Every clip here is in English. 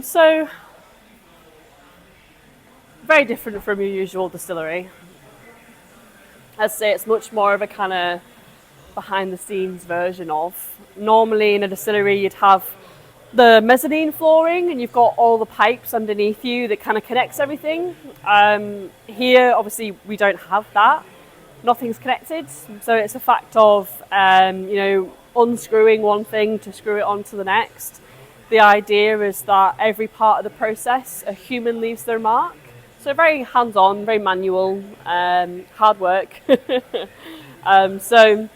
So very different from your usual distillery. I'd say it's much more of a kind of behind the scenes version of. Normally in a distillery you'd have the mezzanine flooring and you've got all the pipes underneath you that kind of connects everything. Here obviously we don't have that. Nothing's connected, so it's a fact of unscrewing one thing to screw it onto the next. The idea is that every part of the process a human leaves their mark. So very hands-on, very manual, hard work. So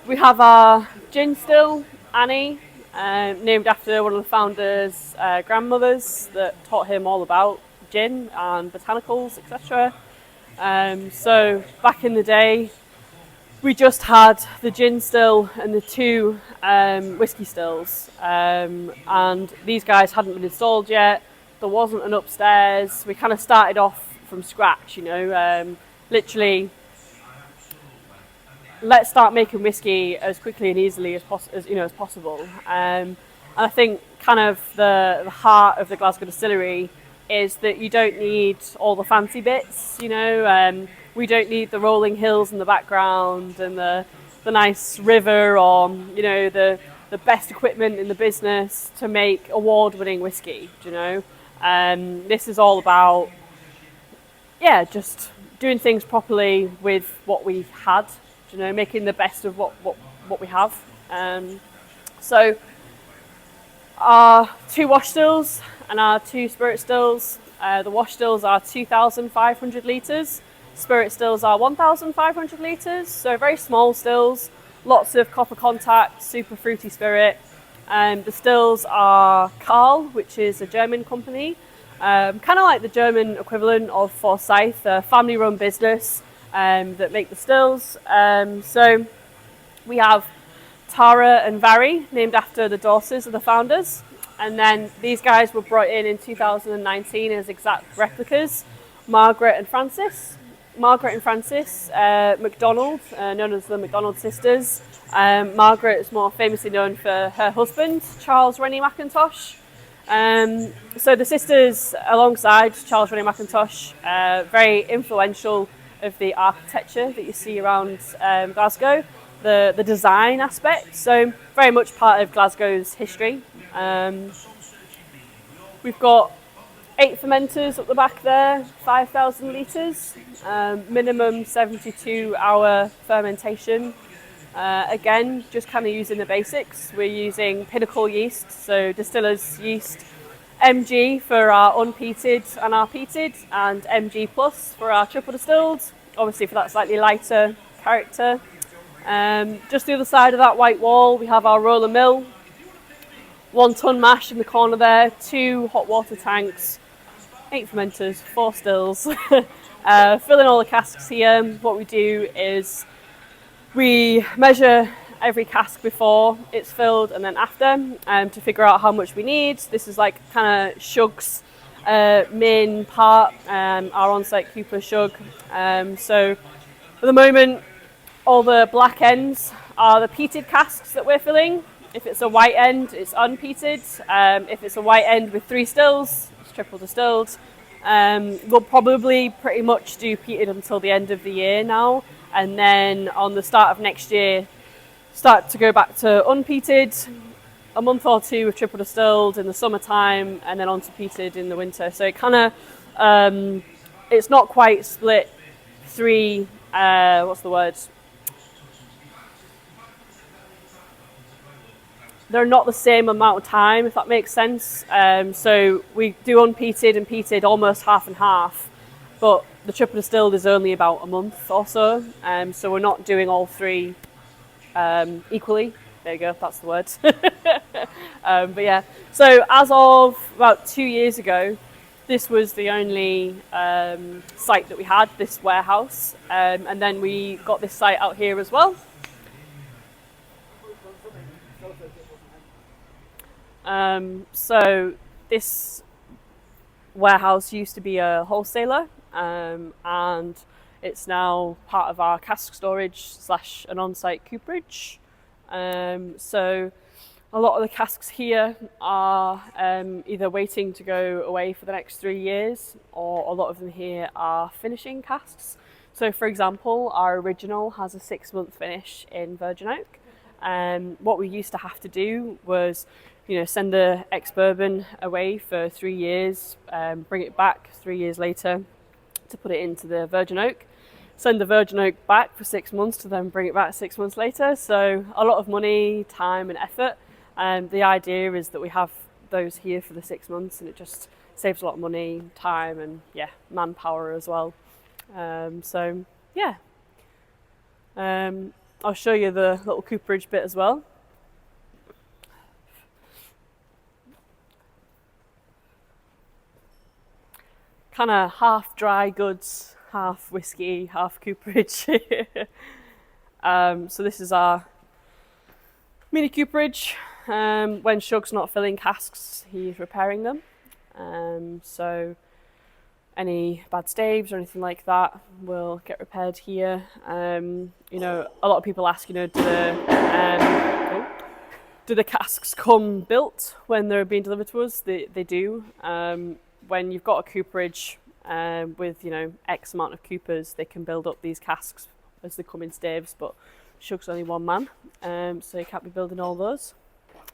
we have our gin still, Annie, named after one of the founders' grandmothers that taught him all about gin and botanicals, etc. So back in the day, we just had the gin still and the two whiskey stills, and these guys hadn't been installed yet. There wasn't an upstairs. We kind of started off from scratch, literally. Let's start making whiskey as quickly and easily as possible. And I think kind of the heart of the Glasgow Distillery is that you don't need all the fancy bits. We don't need the rolling hills in the background and the nice river or the best equipment in the business to make award-winning whiskey. This is all about just doing things properly with what we've had. Making the best of what we have. So our two wash stills and our two spirit stills. The wash stills are 2,500 litres. Spirit stills are 1,500 litres. So very small stills, lots of copper contact, super fruity spirit. The stills are Carl, which is a German company, kind of like the German equivalent of Forsyth, a family-run business. That make the stills. So we have Tara and Vary, named after the daughters of the founders. And then these guys were brought in 2019 as exact replicas, Margaret and Frances. Margaret and Frances MacDonald, known as the MacDonald sisters. Margaret is more famously known for her husband, Charles Rennie Mackintosh. So the sisters, alongside Charles Rennie Mackintosh, very influential of the architecture that you see around Glasgow, the design aspect, so very much part of Glasgow's history. We've got 8 fermenters up the back there, 5,000 litres, minimum 72-hour fermentation. Again, just kind of using the basics. We're using Pinnacle yeast, so distiller's yeast, MG for our unpeated and our peated, and MG plus for our triple distilled, obviously for that slightly lighter character. Just the other side of that white wall we have our roller mill, 1 ton mash in the corner there, 2 hot water tanks, 8 fermenters, 4 stills. Filling all the casks here. What we do is we measure every cask before it's filled and then after to figure out how much we need. This is like kind of Shug's main part, our on-site Cooper Shug. So at the moment all the black ends are the peated casks that we're filling. If it's a white end, it's unpeated. If it's a white end with 3 stills, it's triple distilled. We'll probably pretty much do peated until the end of the year now, and then on the start of next year start to go back to unpeated, a month or 2 with triple distilled in the summertime, and then on to peated in the winter. So it kind of, it's not quite split 3, they're not the same amount of time, if that makes sense. So we do unpeated and peated almost half and half, but the triple distilled is only about a month or so. So we're not doing all 3 equally. There you go, that's the word. But yeah, so as of about 2 years ago, this was the only site that we had, this warehouse. And then we got this site out here as well. So this warehouse used to be a wholesaler, and it's now part of our cask storage / an on-site cooperage. So A lot of the casks here are either waiting to go away for the next 3 years, or a lot of them here are finishing casks. So for example, our original has a 6-month finish in virgin oak. What we used to have to do was, send the ex-bourbon away for 3 years, bring it back 3 years later to put it into the virgin oak, send the virgin oak back for 6 months to then bring it back 6 months later. So a lot of money, time and effort. The idea is that we have those here for the 6 months, and it just saves a lot of money, time and manpower as well. I'll show you the little cooperage bit as well. Kind of half dry goods, half whiskey, half cooperage. So this is our mini cooperage. When Shug's not filling casks, he's repairing them. So any bad staves or anything like that will get repaired here. A lot of people ask, do the casks come built when they're being delivered to us? They do. When you've got a cooperage with X amount of coopers, they can build up these casks as they come in staves, but Shug's only one man, so you can't be building all those.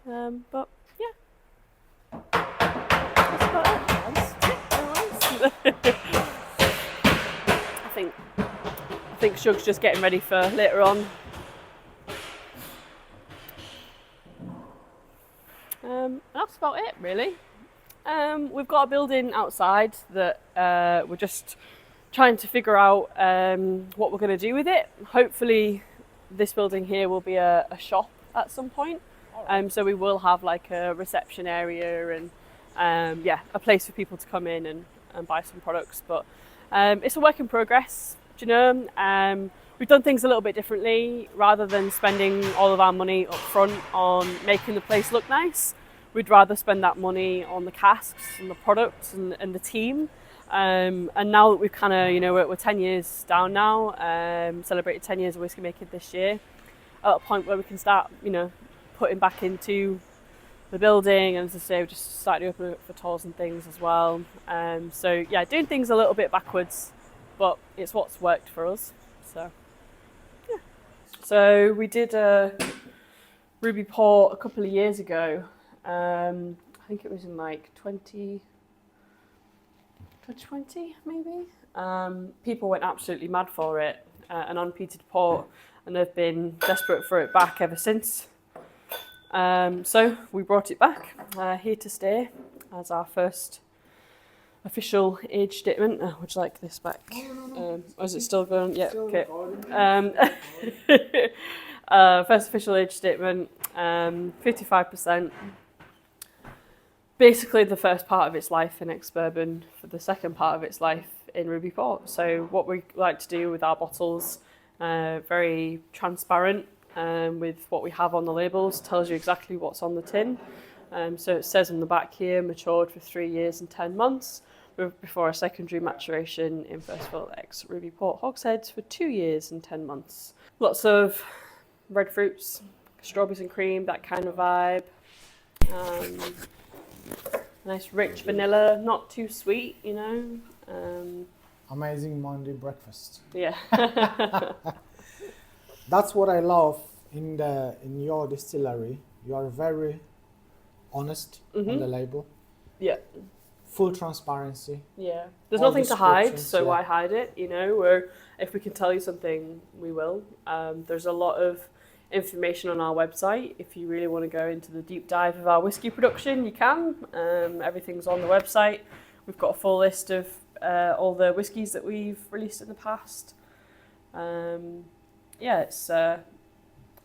But yeah, that's about it. I think Shug's just getting ready for later on. That's about it, really. We've got a building outside that we're just trying to figure out what we're going to do with it. Hopefully this building here will be a shop at some point. So we will have like a reception area and a place for people to come in and buy some products. But it's a work in progress, we've done things a little bit differently. Rather than spending all of our money up front on making the place look nice, we'd rather spend that money on the casks and the products and the team. And now that we've kind of, we're 10 years down now, celebrated 10 years of whiskey making this year, at a point where we can start, putting back into the building, and as I say, we just started to open it for tours and things as well. Doing things a little bit backwards, but it's what's worked for us. So we did a Ruby Port a couple of years ago. I think it was in like 2020 maybe. People went absolutely mad for it, an unpeated port, and they've been desperate for it back ever since. So we brought it back, here to stay, as our first official age statement. Would you like this back? Is it still going? Yeah, okay. First official age statement, 55%. Basically the first part of its life in ex-bourbon for the second part of its life in Ruby Port. So what we like to do with our bottles, very transparent with what we have on the labels, tells you exactly what's on the tin. So it says on the back here, matured for 3 years and 10 months, before a secondary maturation in first fill ex Ruby Port hogsheads for 2 years and 10 months. Lots of red fruits, strawberries and cream, that kind of vibe. Nice rich vanilla, not too sweet, Amazing Monday breakfast. Yeah. That's what I love in your distillery. You are very honest on the label. Yeah. Full transparency. Yeah. There's nothing to hide, so why hide it? Where if we can tell you something, we will. There's a lot of information on our website. If you really want to go into the deep dive of our whiskey production, you can. Everything's on the website. We've got a full list of all the whiskies that we've released in the past.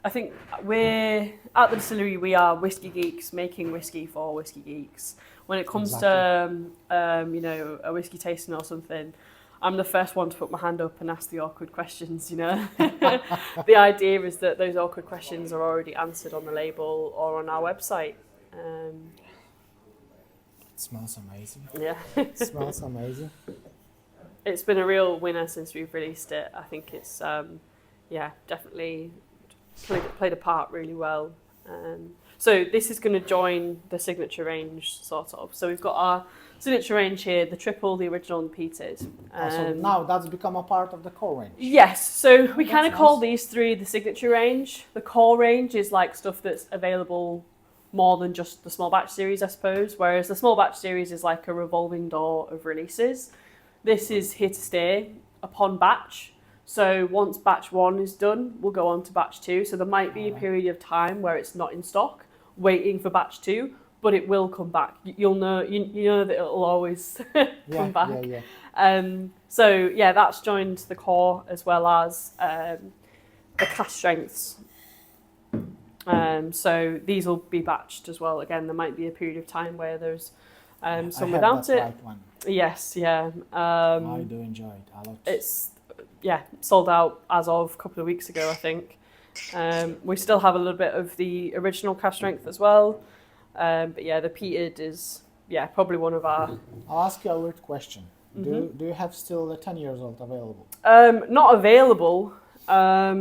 I think we're at the distillery. We are whiskey geeks making whiskey for whiskey geeks. When it comes to a whiskey tasting or something, I'm the first one to put my hand up and ask the awkward questions. The idea is that those awkward questions are already answered on the label or on our website. It smells amazing. Yeah, It smells amazing. It's been a real winner since we've released it. I think it's definitely played a part really well. So this is going to join the signature range, sort of. So we've got our signature range here, the triple, the original, and the peated. So now that's become a part of the core range. Yes, so we kind of That's call nice. these three the signature range. The core range is like stuff that's available more than just the small batch series, I suppose, whereas the small batch series is like a revolving door of releases. This is here to stay upon batch. So once batch 1 is done, we'll go on to batch 2. So there might be a period of time where it's not in stock, waiting for batch 2, but it will come back. You'll know, you know that it'll always come back. So yeah, that's joined the core as well as the cask strengths. So these will be batched as well. Again, there might be a period of time where there's some without it. Right one. Yes, yeah. I do enjoy it a lot. It's sold out as of a couple of weeks ago, I think. We still have a little bit of the original cask strength as well. But yeah, the peated is probably one of our. I'll ask you a weird question. Do you have still the 10 years old available? Not available. I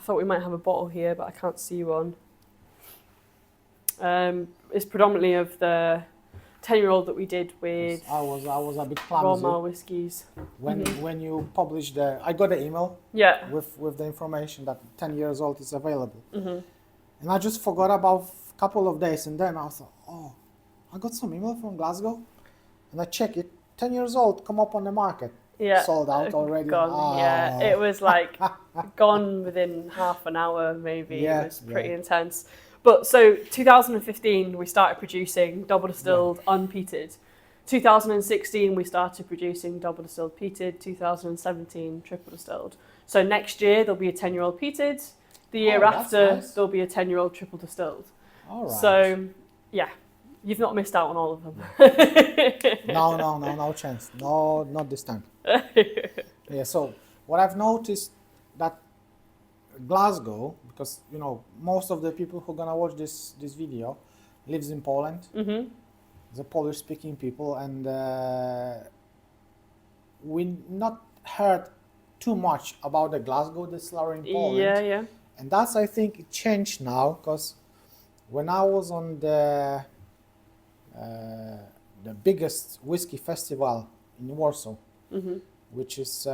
thought we might have a bottle here, but I can't see one. It's predominantly of the 10-year-old that we did with I was a bit Roma clumsy whiskies. when you published I got the email with the information that 10 years old is available, and I just forgot about a couple of days, and then I was like, oh, I got some email from Glasgow, and I check it, 10 years old, come up on the market. Sold out already. Gone. Oh. Yeah, it was like gone within half an hour, maybe. It was pretty intense. But so 2015 we started producing double distilled unpeated. 2016 we started producing double distilled peated. 2017 triple distilled. So next year there'll be a 10-year-old peated. The year after nice. there'll be a 10-year-old triple distilled. All right. So yeah, you've not missed out on all of them. No chance. No, not this time. Yeah. So what I've noticed that Glasgow, because most of the people who are gonna watch this video lives in Poland. The Polish-speaking people, and we not heard too much about the Glasgow Distillery in Poland. Yeah. And that's, I think, it changed now, because when I was on the biggest whiskey festival in Warsaw, which is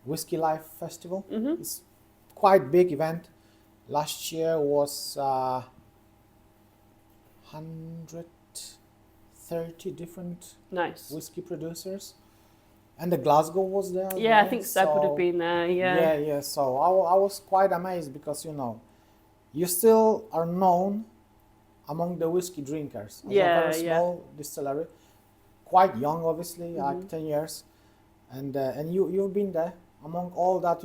Whisky Life Festival. It's quite big event. Last year was 130 different whiskey producers, and the Glasgow was there. Yeah, I think Seb would have been there. Yeah. So I was quite amazed, because you still are known among the whiskey drinkers. It's a very small distillery, quite young, obviously, like 10 years, and you've been there among all that,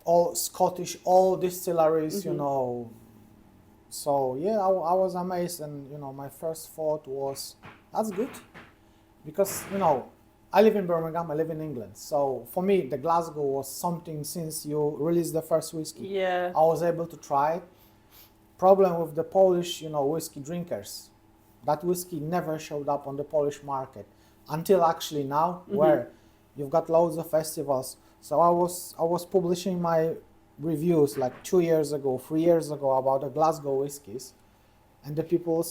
all Scottish, all distilleries, So yeah, I was amazed, and my first thought was, that's good, because I live in Birmingham, I live in England, so for me the Glasgow was something. Since you released the first whiskey, I was able to try it. Problem with the Polish, whiskey drinkers, that whiskey never showed up on the Polish market until actually now, where you've got loads of festivals. So I was publishing my reviews like 2 years ago, 3 years ago about the Glasgow whiskies, and the people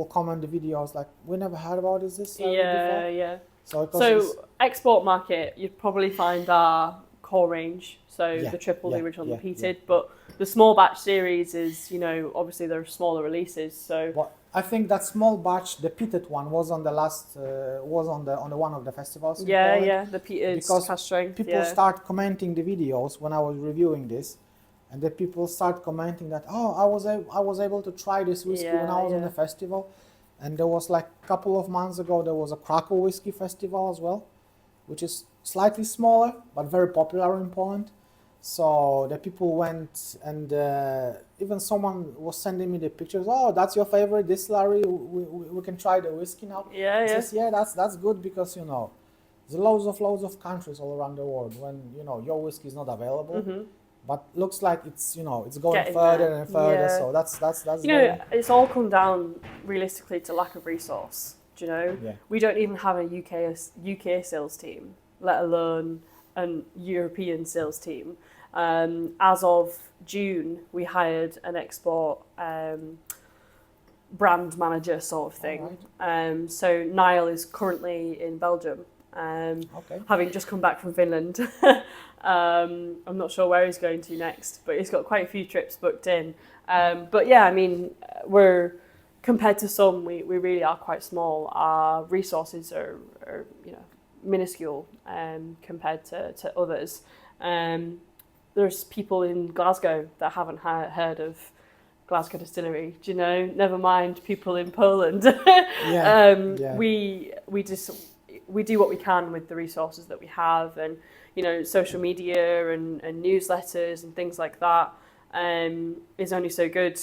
comment the videos like, we never heard about this before. Yeah. So export market, you'd probably find our core range, so the triple, the original, the peated, but the small batch series is, obviously there are smaller releases. So I think that small batch, the peated one, was on the last, was on the one of the festivals. The peated cask strength. People start commenting the videos when I was reviewing this, and the people start commenting that, oh, I was able to try this whiskey when I was on the festival, and there was like a couple of months ago there was a Krakow whiskey festival as well, which is slightly smaller but very popular in Poland. So the people went, and even someone was sending me the pictures. Oh, that's your favorite distillery. We can try the whiskey now. Says, that's good, because there's loads of countries all around the world when your whiskey is not available. But looks like it's it's going Getting further there. and further. So that's it's all come down realistically to lack of resource. We don't even have a UK sales team, let alone a European sales team. As of June, we hired an export brand manager sort of thing. Alright. So Niall is currently in Belgium, Okay. having just come back from Finland. I'm not sure where he's going to next, but he's got quite a few trips booked in. But yeah, I mean, compared to some, we really are quite small. Our resources are minuscule compared to others. There's people in Glasgow that haven't heard of Glasgow Distillery, do you know? Never mind people in Poland. We do what we can with the resources that we have, and social media and newsletters and things like that is only so good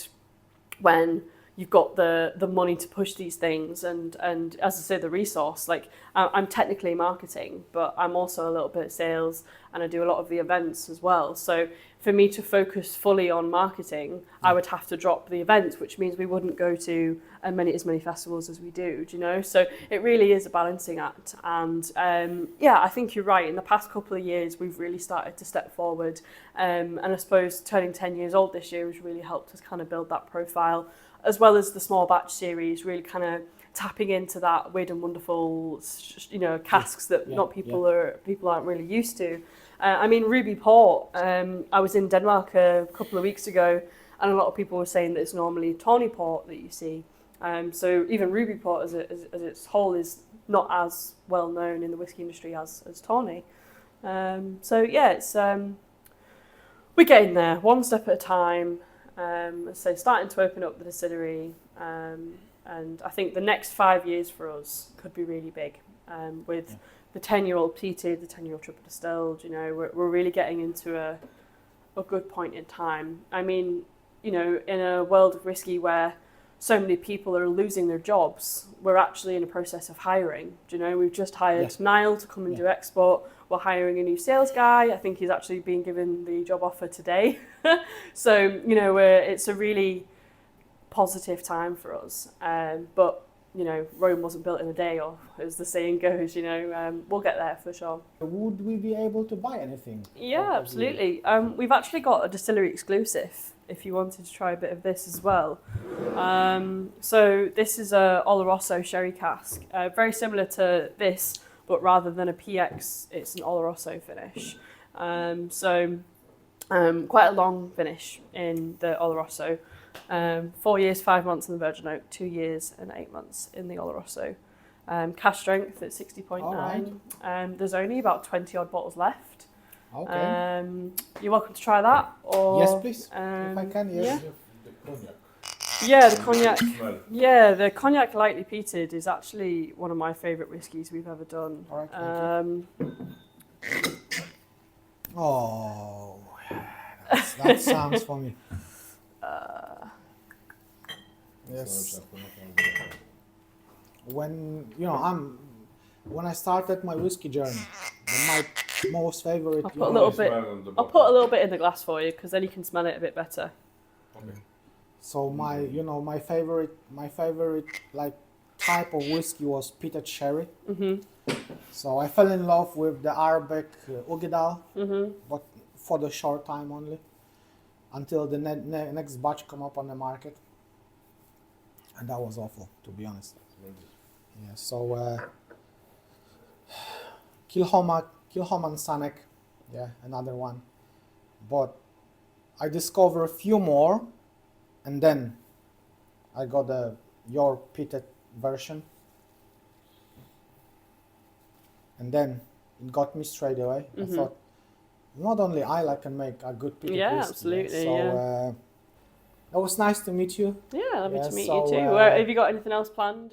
when you've got the money to push these things, and as I say, the resource. Like, I'm technically marketing, but I'm also a little bit sales, and I do a lot of the events as well. So for me to focus fully on marketing, I would have to drop the events, which means we wouldn't go to as many festivals as we do, So it really is a balancing act. And I think you're right. In the past couple of years, we've really started to step forward. And I suppose turning 10 years old this year has really helped us kind of build that profile, as well as the small batch series, really kind of tapping into that weird and wonderful, casks that people aren't really used to. I mean, Ruby Port, I was in Denmark a couple of weeks ago, and a lot of people were saying that it's normally Tawny Port that you see. So even Ruby Port as its whole is not as well known in the whiskey industry as Tawny. It's we're getting there, one step at a time. So starting to open up the distillery, and I think the next 5 years for us could be really big, with the 10-year-old peated, the 10-year-old triple distilled. We're really getting into a good point in time. I mean, in a world of whiskey where so many people are losing their jobs, we're actually in a process of hiring. We've just hired Niall to come and do export. We're hiring a new sales guy. I think he's actually been given the job offer today. So, it's a really positive time for us. But, Rome wasn't built in a day, or as the saying goes, we'll get there for sure. Would we be able to buy anything? Yeah, absolutely. We've actually got a distillery exclusive, if you wanted to try a bit of this as well. So this is a Oloroso sherry cask, very similar to this, but rather than a PX, it's an Oloroso finish. Quite a long finish in the Oloroso. 4 years, 5 months in the Virgin Oak, 2 years and 8 months in the Oloroso. Cask strength at 60.9. Right. There's only about 20 odd bottles left. Okay. You're welcome to try that. Or, yes, please. If I can, yes. Yeah, the cognac. Yeah, the cognac lightly peated is actually one of my favourite whiskies we've ever done. All right, that sounds for me. Yes. When I started my whiskey journey, my most favorite. I'll put a little bit in the glass for you, because then you can smell it a bit better. Okay. So my favorite like type of whiskey was peated sherry. Mm-hmm. So I fell in love with the Arabic Ugedal, but for the short time only, until the next batch come up on the market, and that was awful, to be honest. Yeah. So Kilchoman Sanek, another one, but I discovered a few more. And then I got your peated version. And then it got me straight away. I thought, not only I can make a good peated whiskey. Yeah, absolutely. So it was nice to meet you. Yeah, lovely to meet you too. Have you got anything else planned?